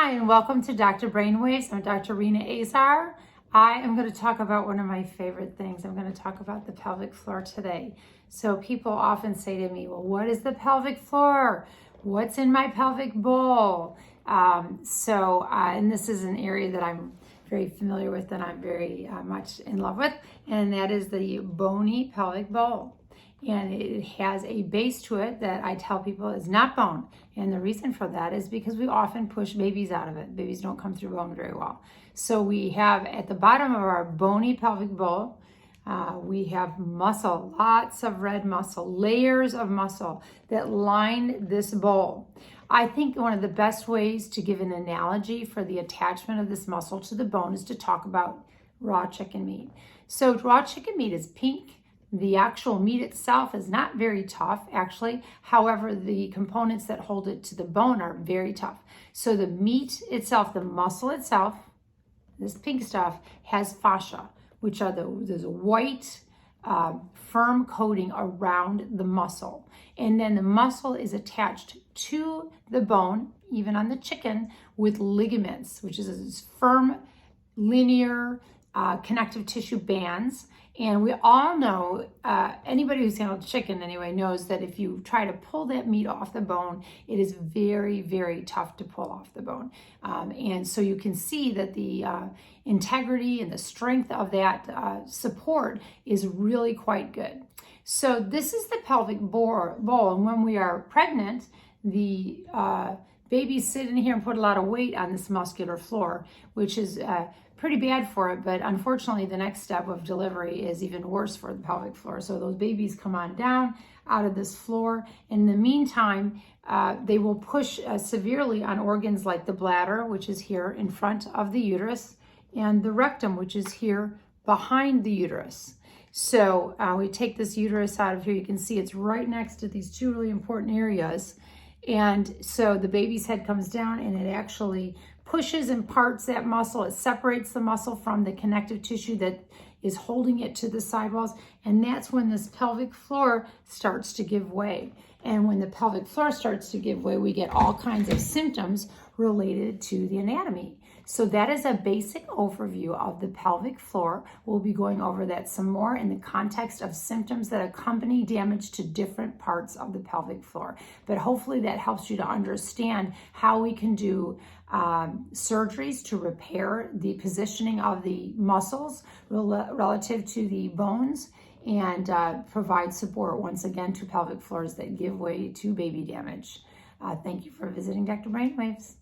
Hi, and welcome to Dr. Brainwaves. I'm Dr. Rena Azar. I am going to talk about one of my favorite things. I'm going to talk about the pelvic floor today. So people often say to me, well, what is the pelvic floor? What's in my pelvic bowl? And this is an area that I'm very familiar with and I'm very much in love with, and that is the bony pelvic bowl. And it has a base to it that I tell people is not bone. And the reason for that is because we often push babies out of it. Babies don't come through bone very well. So we have at the bottom of our bony pelvic bowl, we have muscle, lots of red muscle, layers of muscle that line this bowl. I think one of the best ways to give an analogy for the attachment of this muscle to the bone is to talk about raw chicken meat. So raw chicken meat is pink. The actual meat itself is not very tough, actually. However, the components that hold it to the bone are very tough. So the meat itself, the muscle itself, this pink stuff, has fascia, which are there's a white, firm coating around the muscle. And then the muscle is attached to the bone, even on the chicken, with ligaments, which is this firm, linear, connective tissue bands. And we all know, anybody who's handled chicken anyway knows that if you try to pull that meat off the bone, it is very, very tough to pull off the bone. And so you can see that the integrity and the strength of that support is really quite good. So this is the pelvic bowl. And when we are pregnant, the babies sit in here and put a lot of weight on this muscular floor, which is pretty bad for it, but unfortunately the next step of delivery is even worse for the pelvic floor. So those babies come on down out of this floor. In the meantime, they will push severely on organs like the bladder, which is here in front of the uterus, and the rectum, which is here behind the uterus. So we take this uterus out of here. You can see it's right next to these two really important areas. And so the baby's head comes down and it actually pushes and parts that muscle. It separates the muscle from the connective tissue that is holding it to the sidewalls. And that's when this pelvic floor starts to give way. And when the pelvic floor starts to give way, we get all kinds of symptoms related to the anatomy. So that is a basic overview of the pelvic floor. We'll be going over that some more in the context of symptoms that accompany damage to different parts of the pelvic floor. But hopefully that helps you to understand how we can do surgeries to repair the positioning of the muscles relative to the bones and provide support once again to pelvic floors that give way to baby damage. Thank you for visiting Dr. Brainwaves.